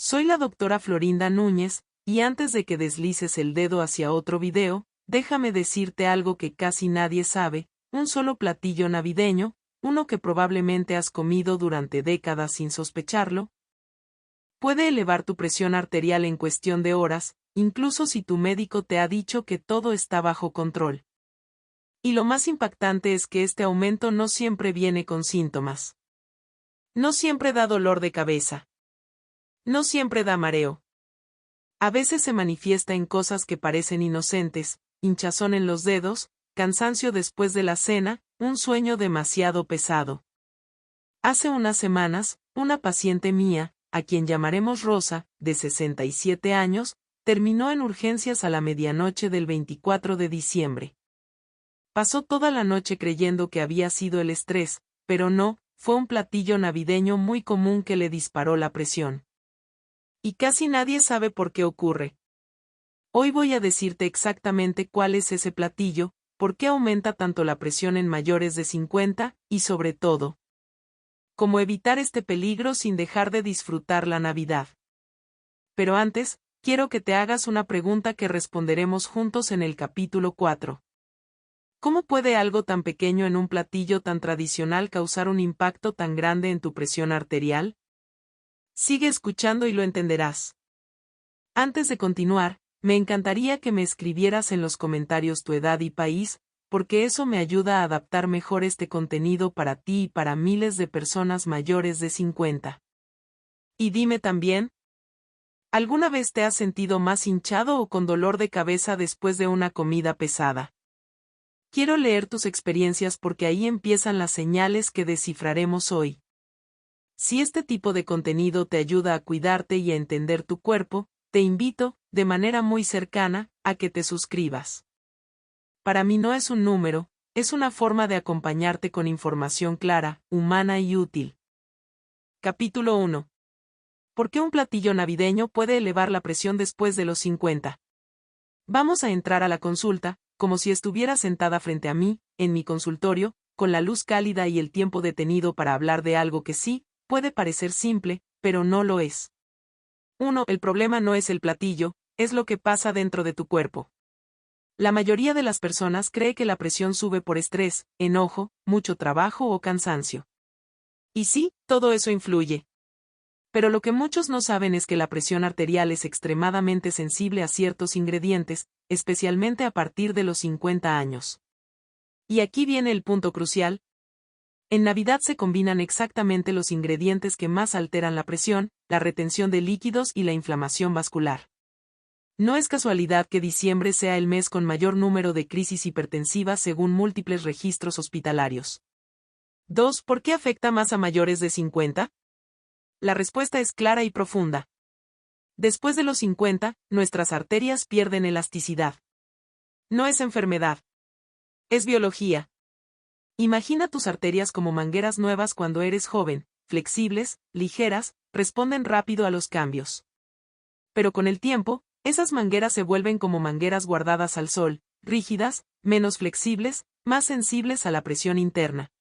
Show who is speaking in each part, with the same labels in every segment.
Speaker 1: Soy la doctora Florinda Núñez, y antes de que deslices el dedo hacia otro video, déjame decirte algo que casi nadie sabe: un solo platillo navideño, uno que probablemente has comido durante décadas sin sospecharlo, puede elevar tu presión arterial en cuestión de horas, incluso si tu médico te ha dicho que todo está bajo control. Y lo más impactante es que este aumento no siempre viene con síntomas. No siempre da dolor de cabeza. No siempre da mareo. A veces se manifiesta en cosas que parecen inocentes: hinchazón en los dedos, cansancio después de la cena, un sueño demasiado pesado. Hace unas semanas, una paciente mía, a quien llamaremos Rosa, de 67 años, terminó en urgencias a la medianoche del 24 de diciembre. Pasó toda la noche creyendo que había sido el estrés, pero no, fue un platillo navideño muy común que le disparó la presión. Y casi nadie sabe por qué ocurre. Hoy voy a decirte exactamente cuál es ese platillo, por qué aumenta tanto la presión en mayores de 50, y sobre todo, cómo evitar este peligro sin dejar de disfrutar la Navidad. Pero antes, quiero que te hagas una pregunta que responderemos juntos en el capítulo 4. ¿Cómo puede algo tan pequeño en un platillo tan tradicional causar un impacto tan grande en tu presión arterial? Sigue escuchando y lo entenderás. Antes de continuar, me encantaría que me escribieras en los comentarios tu edad y país, porque eso me ayuda a adaptar mejor este contenido para ti y para miles de personas mayores de 50. Y dime también, ¿alguna vez te has sentido más hinchado o con dolor de cabeza después de una comida pesada? Quiero leer tus experiencias porque ahí empiezan las señales que descifraremos hoy. Si este tipo de contenido te ayuda a cuidarte y a entender tu cuerpo, te invito, de manera muy cercana, a que te suscribas. Para mí no es un número, es una forma de acompañarte con información clara, humana y útil. Capítulo 1. ¿Por qué un platillo navideño puede elevar la presión después de los 50? Vamos a entrar a la consulta, como si estuviera sentada frente a mí, en mi consultorio, con la luz cálida y el tiempo detenido para hablar de algo que sí, puede parecer simple, pero no lo es. 1. El problema no es el platillo, es lo que pasa dentro de tu cuerpo. La mayoría de las personas cree que la presión sube por estrés, enojo, mucho trabajo o cansancio. Y sí, todo eso influye. Pero lo que muchos no saben es que la presión arterial es extremadamente sensible a ciertos ingredientes, especialmente a partir de los 50 años. Y aquí viene el punto crucial. En Navidad se combinan exactamente los ingredientes que más alteran la presión, la retención de líquidos y la inflamación vascular. No es casualidad que diciembre sea el mes con mayor número de crisis hipertensivas según múltiples registros hospitalarios. 2. ¿Por qué afecta más a mayores de 50? La respuesta es clara y profunda. Después de los 50, nuestras arterias pierden elasticidad. No es enfermedad. Es biología. Imagina tus arterias como mangueras nuevas cuando eres joven, flexibles, ligeras, responden rápido a los cambios. Pero con el tiempo, esas mangueras se vuelven como mangueras guardadas al sol, rígidas, menos flexibles, más sensibles a la presión interna.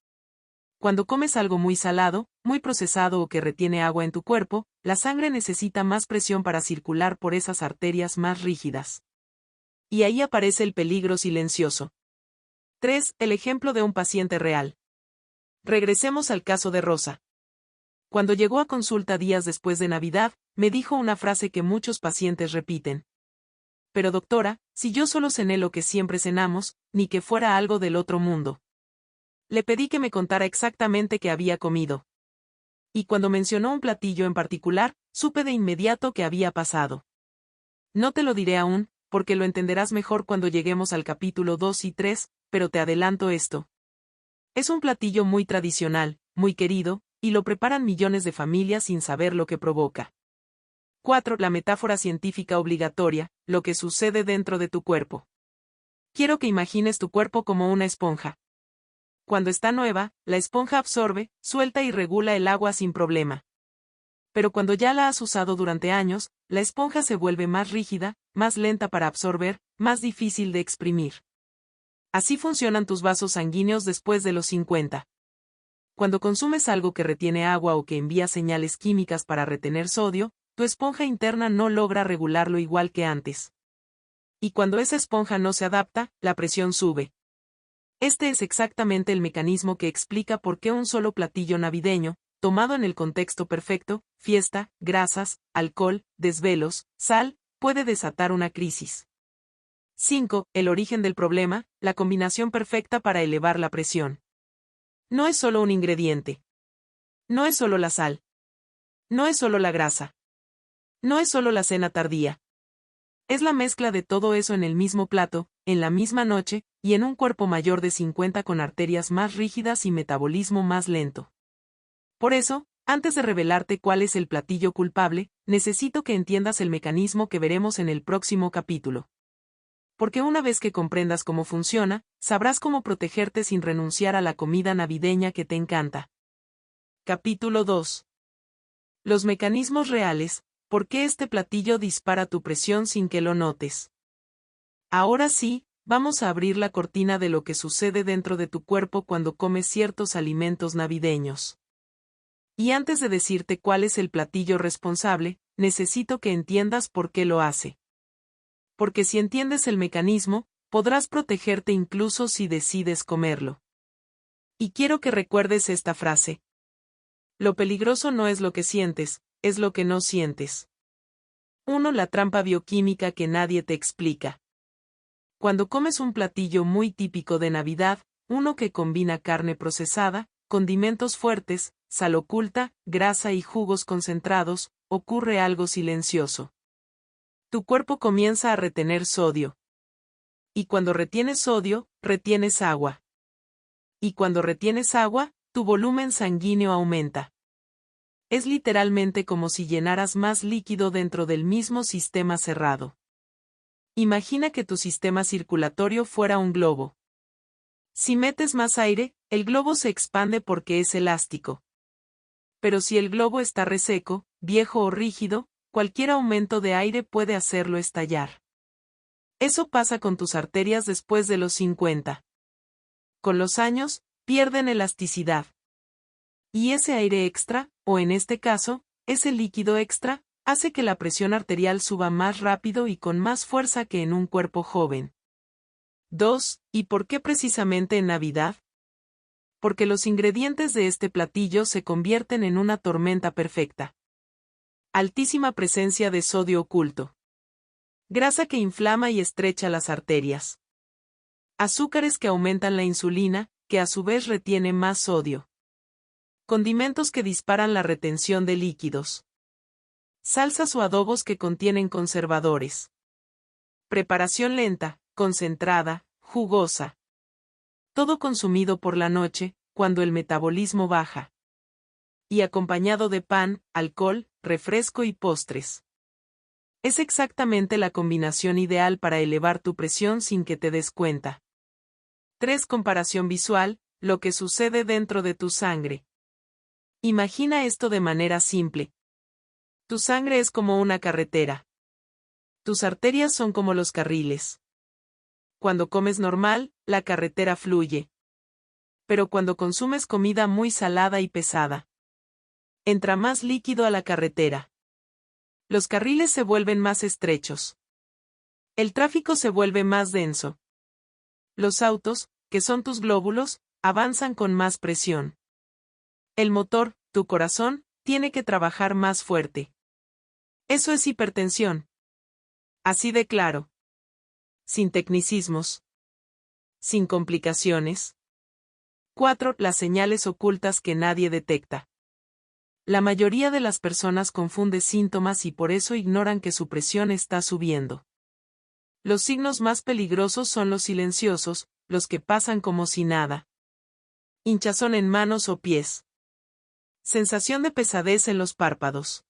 Speaker 1: Cuando comes algo muy salado, muy procesado o que retiene agua en tu cuerpo, la sangre necesita más presión para circular por esas arterias más rígidas. Y ahí aparece el peligro silencioso. 3. El ejemplo de un paciente real. Regresemos al caso de Rosa. Cuando llegó a consulta días después de Navidad, me dijo una frase que muchos pacientes repiten. Pero doctora, si yo solo cené lo que siempre cenamos, ni que fuera algo del otro mundo. Le pedí que me contara exactamente qué había comido. Y cuando mencionó un platillo en particular, supe de inmediato qué había pasado. No te lo diré aún, porque lo entenderás mejor cuando lleguemos al capítulo 2 y 3, pero te adelanto esto. Es un platillo muy tradicional, muy querido, y lo preparan millones de familias sin saber lo que provoca. 4. La metáfora científica obligatoria, lo que sucede dentro de tu cuerpo. Quiero que imagines tu cuerpo como una esponja. Cuando está nueva, la esponja absorbe, suelta y regula el agua sin problema. Pero cuando ya la has usado durante años, la esponja se vuelve más rígida, más lenta para absorber, más difícil de exprimir. Así funcionan tus vasos sanguíneos después de los 50. Cuando consumes algo que retiene agua o que envía señales químicas para retener sodio, tu esponja interna no logra regularlo igual que antes. Y cuando esa esponja no se adapta, la presión sube. Este es exactamente el mecanismo que explica por qué un solo platillo navideño, tomado en el contexto perfecto, fiesta, grasas, alcohol, desvelos, sal, puede desatar una crisis. 5. El origen del problema, la combinación perfecta para elevar la presión. No es solo un ingrediente. No es solo la sal. No es solo la grasa. No es solo la cena tardía. Es la mezcla de todo eso en el mismo plato, en la misma noche, y en un cuerpo mayor de 50 con arterias más rígidas y metabolismo más lento. Por eso, antes de revelarte cuál es el platillo culpable, necesito que entiendas el mecanismo que veremos en el próximo capítulo. Porque una vez que comprendas cómo funciona, sabrás cómo protegerte sin renunciar a la comida navideña que te encanta. Capítulo 2. Los mecanismos reales. ¿Por qué este platillo dispara tu presión sin que lo notes? Ahora sí, vamos a abrir la cortina de lo que sucede dentro de tu cuerpo cuando comes ciertos alimentos navideños. Y antes de decirte cuál es el platillo responsable, necesito que entiendas por qué lo hace. Porque si entiendes el mecanismo, podrás protegerte incluso si decides comerlo. Y quiero que recuerdes esta frase. Lo peligroso no es lo que sientes, es lo que no sientes. 1. La trampa bioquímica que nadie te explica. Cuando comes un platillo muy típico de Navidad, uno que combina carne procesada, condimentos fuertes, sal oculta, grasa y jugos concentrados, ocurre algo silencioso. Tu cuerpo comienza a retener sodio. Y cuando retienes sodio, retienes agua. Y cuando retienes agua, tu volumen sanguíneo aumenta. Es literalmente como si llenaras más líquido dentro del mismo sistema cerrado. Imagina que tu sistema circulatorio fuera un globo. Si metes más aire, el globo se expande porque es elástico. Pero si el globo está reseco, viejo o rígido, cualquier aumento de aire puede hacerlo estallar. Eso pasa con tus arterias después de los 50. Con los años, pierden elasticidad. Y ese aire extra, o en este caso, ese líquido extra, hace que la presión arterial suba más rápido y con más fuerza que en un cuerpo joven. 2. ¿Y por qué precisamente en Navidad? Porque los ingredientes de este platillo se convierten en una tormenta perfecta. Altísima presencia de sodio oculto. Grasa que inflama y estrecha las arterias. Azúcares que aumentan la insulina, que a su vez retiene más sodio. Condimentos que disparan la retención de líquidos. Salsas o adobos que contienen conservadores. Preparación lenta, concentrada, jugosa. Todo consumido por la noche, cuando el metabolismo baja. Y acompañado de pan, alcohol, refresco y postres. Es exactamente la combinación ideal para elevar tu presión sin que te des cuenta. 3. Comparación visual, lo que sucede dentro de tu sangre. Imagina esto de manera simple. Tu sangre es como una carretera. Tus arterias son como los carriles. Cuando comes normal, la carretera fluye. Pero cuando consumes comida muy salada y pesada, entra más líquido a la carretera. Los carriles se vuelven más estrechos. El tráfico se vuelve más denso. Los autos, que son tus glóbulos, avanzan con más presión. El motor, tu corazón, tiene que trabajar más fuerte. Eso es hipertensión. Así de claro. Sin tecnicismos. Sin complicaciones. 4. Las señales ocultas que nadie detecta. La mayoría de las personas confunde síntomas y por eso ignoran que su presión está subiendo. Los signos más peligrosos son los silenciosos, los que pasan como si nada. Hinchazón en manos o pies. Sensación de pesadez en los párpados.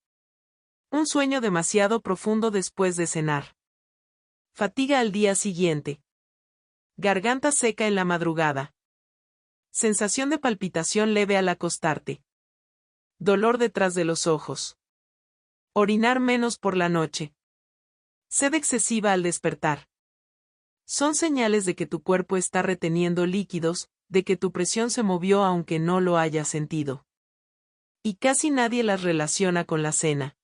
Speaker 1: Un sueño demasiado profundo después de cenar. Fatiga al día siguiente. Garganta seca en la madrugada. Sensación de palpitación leve al acostarte. Dolor detrás de los ojos. Orinar menos por la noche. Sed excesiva al despertar. Son señales de que tu cuerpo está reteniendo líquidos, de que tu presión se movió aunque no lo hayas sentido. Y casi nadie las relaciona con la cena.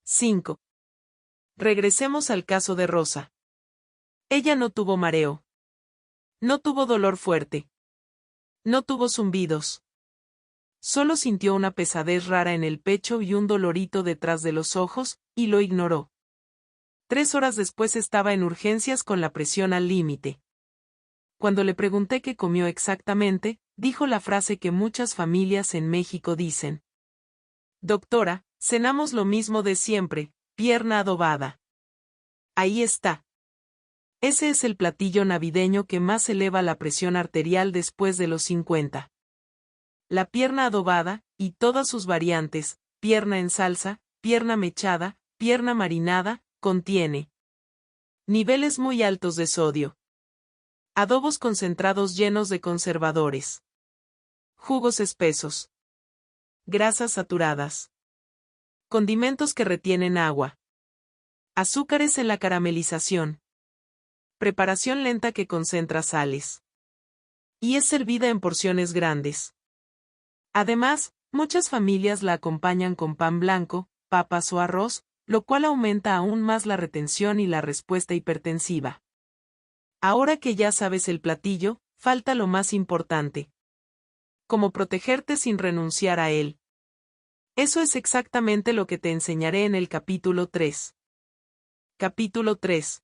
Speaker 1: 5. Regresemos al caso de Rosa. Ella no tuvo mareo. No tuvo dolor fuerte. No tuvo zumbidos. Solo sintió una pesadez rara en el pecho y un dolorito detrás de los ojos, y lo ignoró. 3 horas después estaba en urgencias con la presión al límite. Cuando le pregunté qué comió exactamente, dijo la frase que muchas familias en México dicen. Doctora, cenamos lo mismo de siempre, pierna adobada. Ahí está. Ese es el platillo navideño que más eleva la presión arterial después de los 50. La pierna adobada, y todas sus variantes, pierna en salsa, pierna mechada, pierna marinada, contiene niveles muy altos de sodio. Adobos concentrados llenos de conservadores. Jugos espesos. Grasas saturadas. Condimentos que retienen agua. Azúcares en la caramelización. Preparación lenta que concentra sales. Y es servida en porciones grandes. Además, muchas familias la acompañan con pan blanco, papas o arroz, lo cual aumenta aún más la retención y la respuesta hipertensiva. Ahora que ya sabes el platillo, falta lo más importante. Cómo protegerte sin renunciar a él. Eso es exactamente lo que te enseñaré en el capítulo 3. Capítulo 3.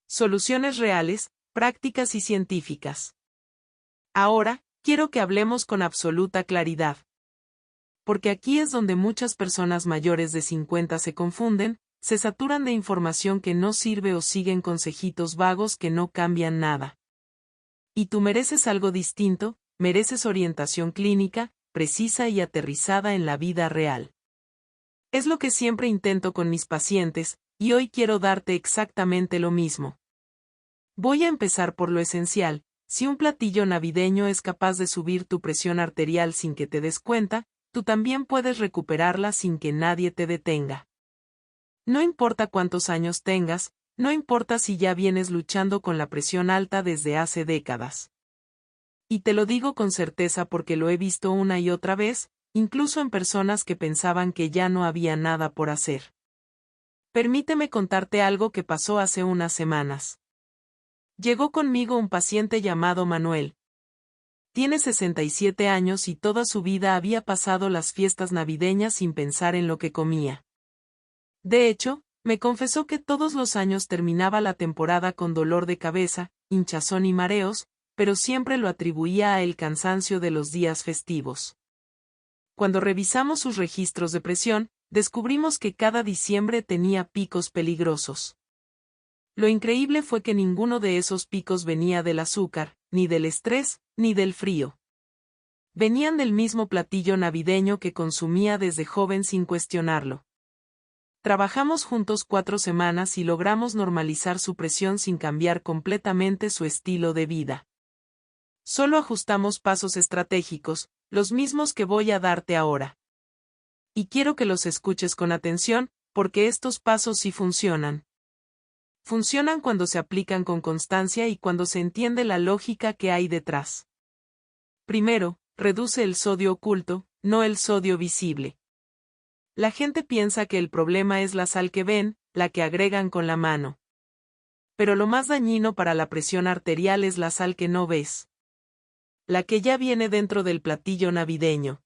Speaker 1: Soluciones reales, prácticas y científicas. Ahora, quiero que hablemos con absoluta claridad. Porque aquí es donde muchas personas mayores de 50 se confunden, se saturan de información que no sirve o siguen consejitos vagos que no cambian nada. Y tú mereces algo distinto, mereces orientación clínica, precisa y aterrizada en la vida real. Es lo que siempre intento con mis pacientes, y hoy quiero darte exactamente lo mismo. Voy a empezar por lo esencial. Si un platillo navideño es capaz de subir tu presión arterial sin que te des cuenta, tú también puedes recuperarla sin que nadie te detenga. No importa cuántos años tengas, no importa si ya vienes luchando con la presión alta desde hace décadas. Y te lo digo con certeza porque lo he visto una y otra vez, incluso en personas que pensaban que ya no había nada por hacer. Permíteme contarte algo que pasó hace unas semanas. Llegó conmigo un paciente llamado Manuel. Tiene 67 años y toda su vida había pasado las fiestas navideñas sin pensar en lo que comía. De hecho, me confesó que todos los años terminaba la temporada con dolor de cabeza, hinchazón y mareos, pero siempre lo atribuía a el cansancio de los días festivos. Cuando revisamos sus registros de presión, descubrimos que cada diciembre tenía picos peligrosos. Lo increíble fue que ninguno de esos picos venía del azúcar, ni del estrés, ni del frío. Venían del mismo platillo navideño que consumía desde joven sin cuestionarlo. Trabajamos juntos 4 semanas y logramos normalizar su presión sin cambiar completamente su estilo de vida. Solo ajustamos pasos estratégicos, los mismos que voy a darte ahora. Y quiero que los escuches con atención, porque estos pasos sí funcionan. Funcionan cuando se aplican con constancia y cuando se entiende la lógica que hay detrás. Primero, reduce el sodio oculto, no el sodio visible. La gente piensa que el problema es la sal que ven, la que agregan con la mano. Pero lo más dañino para la presión arterial es la sal que no ves. La que ya viene dentro del platillo navideño.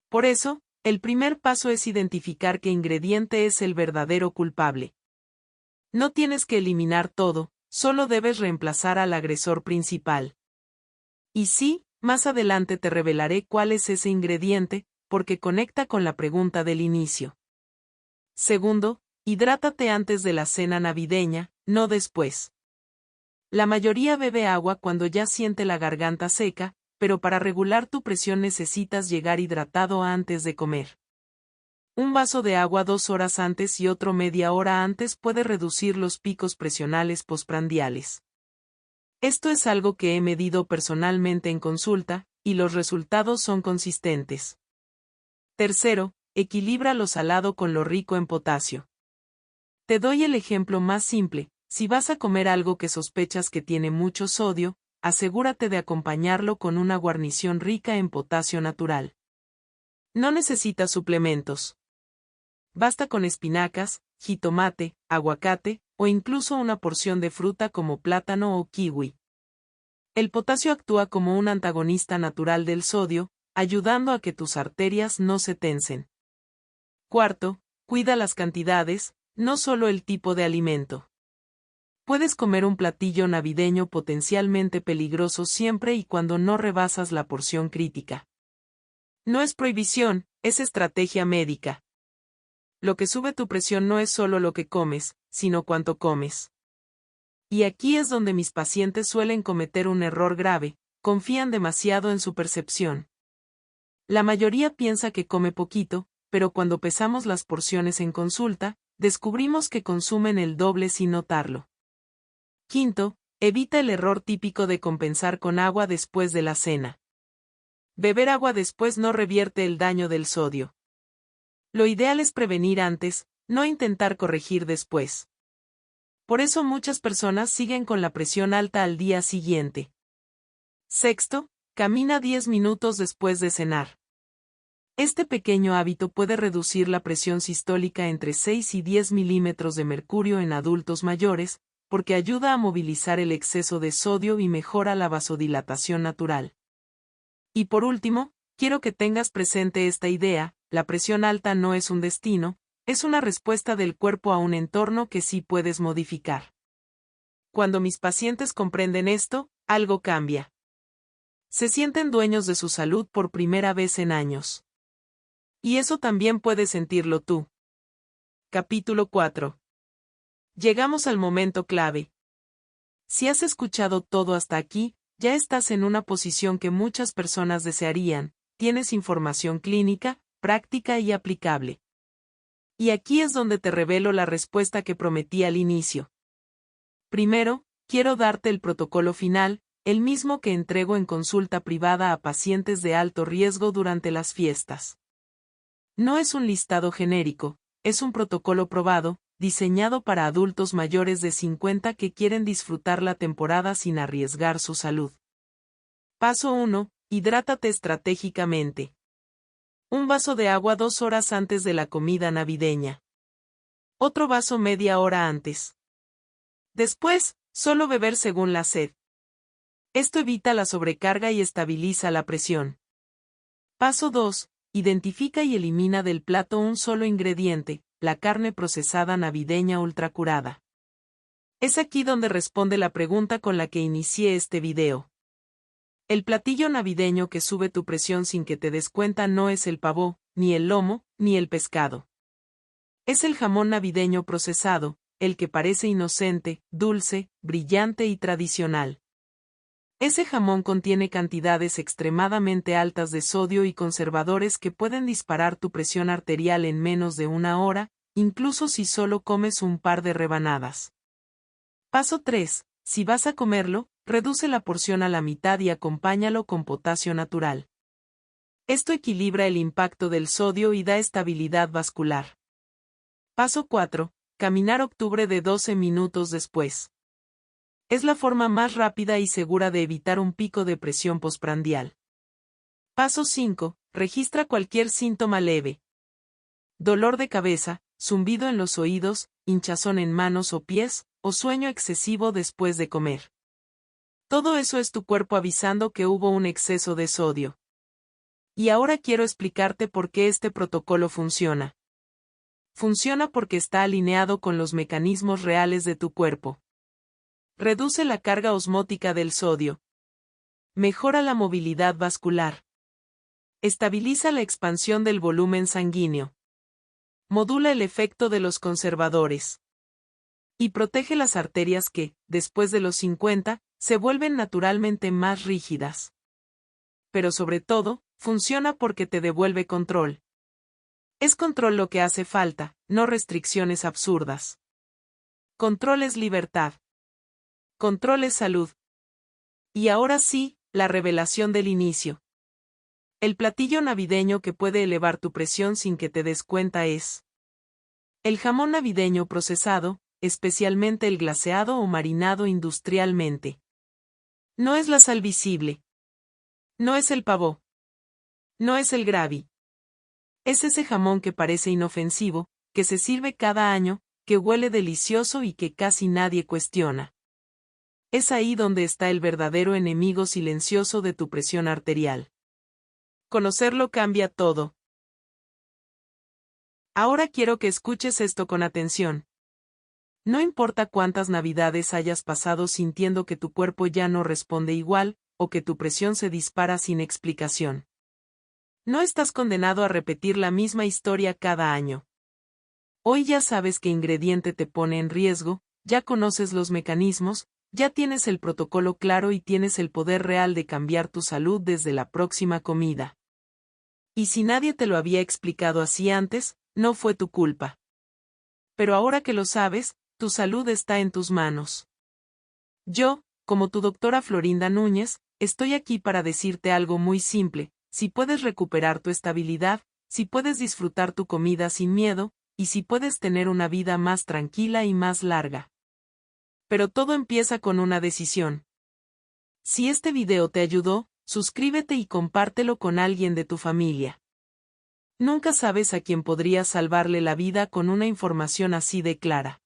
Speaker 1: Por eso, el primer paso es identificar qué ingrediente es el verdadero culpable. No tienes que eliminar todo, solo debes reemplazar al agresor principal. Y sí, más adelante te revelaré cuál es ese ingrediente, porque conecta con la pregunta del inicio. Segundo, hidrátate antes de la cena navideña, no después. La mayoría bebe agua cuando ya siente la garganta seca, pero para regular tu presión necesitas llegar hidratado antes de comer. Un vaso de agua 2 horas antes y otro media hora antes puede reducir los picos presionales postprandiales. Esto es algo que he medido personalmente en consulta, y los resultados son consistentes. Tercero, equilibra lo salado con lo rico en potasio. Te doy el ejemplo más simple: si vas a comer algo que sospechas que tiene mucho sodio, asegúrate de acompañarlo con una guarnición rica en potasio natural. No necesitas suplementos. Basta con espinacas, jitomate, aguacate, o incluso una porción de fruta como plátano o kiwi. El potasio actúa como un antagonista natural del sodio, ayudando a que tus arterias no se tensen. Cuarto, cuida las cantidades, no solo el tipo de alimento. Puedes comer un platillo navideño potencialmente peligroso siempre y cuando no rebasas la porción crítica. No es prohibición, es estrategia médica. Lo que sube tu presión no es solo lo que comes, sino cuánto comes. Y aquí es donde mis pacientes suelen cometer un error grave, confían demasiado en su percepción. La mayoría piensa que come poquito, pero cuando pesamos las porciones en consulta, descubrimos que consumen el doble sin notarlo. Quinto, evita el error típico de compensar con agua después de la cena. Beber agua después no revierte el daño del sodio. Lo ideal es prevenir antes, no intentar corregir después. Por eso muchas personas siguen con la presión alta al día siguiente. Sexto, camina 10 minutos después de cenar. Este pequeño hábito puede reducir la presión sistólica entre 6 y 10 milímetros de mercurio en adultos mayores, porque ayuda a movilizar el exceso de sodio y mejora la vasodilatación natural. Y por último, quiero que tengas presente esta idea: la presión alta no es un destino, es una respuesta del cuerpo a un entorno que sí puedes modificar. Cuando mis pacientes comprenden esto, algo cambia. Se sienten dueños de su salud por primera vez en años. Y eso también puedes sentirlo tú. Capítulo 4. Llegamos al momento clave. Si has escuchado todo hasta aquí, ya estás en una posición que muchas personas desearían, tienes información clínica, práctica y aplicable. Y aquí es donde te revelo la respuesta que prometí al inicio. Primero, quiero darte el protocolo final, el mismo que entrego en consulta privada a pacientes de alto riesgo durante las fiestas. No es un listado genérico, es un protocolo probado, diseñado para adultos mayores de 50 que quieren disfrutar la temporada sin arriesgar su salud. Paso 1. Hidrátate estratégicamente. Un vaso de agua 2 horas antes de la comida navideña. Otro vaso media hora antes. Después, solo beber según la sed. Esto evita la sobrecarga y estabiliza la presión. Paso 2. Identifica y elimina del plato un solo ingrediente, la carne procesada navideña ultracurada. Es aquí donde responde la pregunta con la que inicié este video. El platillo navideño que sube tu presión sin que te des cuenta no es el pavó, ni el lomo, ni el pescado. Es el jamón navideño procesado, el que parece inocente, dulce, brillante y tradicional. Ese jamón contiene cantidades extremadamente altas de sodio y conservadores que pueden disparar tu presión arterial en menos de una hora, incluso si solo comes un par de rebanadas. Paso 3. Si vas a comerlo, reduce la porción a la mitad y acompáñalo con potasio natural. Esto equilibra el impacto del sodio y da estabilidad vascular. Paso 4. Caminar octubre de 12 minutos después. Es la forma más rápida y segura de evitar un pico de presión postprandial. Paso 5. Registra cualquier síntoma leve. Dolor de cabeza, zumbido en los oídos, hinchazón en manos o pies, o sueño excesivo después de comer. Todo eso es tu cuerpo avisando que hubo un exceso de sodio. Y ahora quiero explicarte por qué este protocolo funciona. Funciona porque está alineado con los mecanismos reales de tu cuerpo. Reduce la carga osmótica del sodio. Mejora la movilidad vascular. Estabiliza la expansión del volumen sanguíneo. Modula el efecto de los conservadores. Y protege las arterias que, después de los 50, se vuelven naturalmente más rígidas. Pero sobre todo, funciona porque te devuelve control. Es control lo que hace falta, no restricciones absurdas. Control es libertad. Control es salud. Y ahora sí, la revelación del inicio. El platillo navideño que puede elevar tu presión sin que te des cuenta es el jamón navideño procesado, especialmente el glaseado o marinado industrialmente. No es la sal visible. No es el pavó. No es el gravy. Es ese jamón que parece inofensivo, que se sirve cada año, que huele delicioso y que casi nadie cuestiona. Es ahí donde está el verdadero enemigo silencioso de tu presión arterial. Conocerlo cambia todo. Ahora quiero que escuches esto con atención. No importa cuántas navidades hayas pasado sintiendo que tu cuerpo ya no responde igual, o que tu presión se dispara sin explicación. No estás condenado a repetir la misma historia cada año. Hoy ya sabes qué ingrediente te pone en riesgo, ya conoces los mecanismos, ya tienes el protocolo claro y tienes el poder real de cambiar tu salud desde la próxima comida. Y si nadie te lo había explicado así antes, no fue tu culpa. Pero ahora que lo sabes, tu salud está en tus manos. Yo, como tu doctora Florinda Núñez, estoy aquí para decirte algo muy simple: si puedes recuperar tu estabilidad, si puedes disfrutar tu comida sin miedo, y si puedes tener una vida más tranquila y más larga. Pero todo empieza con una decisión. Si este video te ayudó, suscríbete y compártelo con alguien de tu familia. Nunca sabes a quién podrías salvarle la vida con una información así de clara.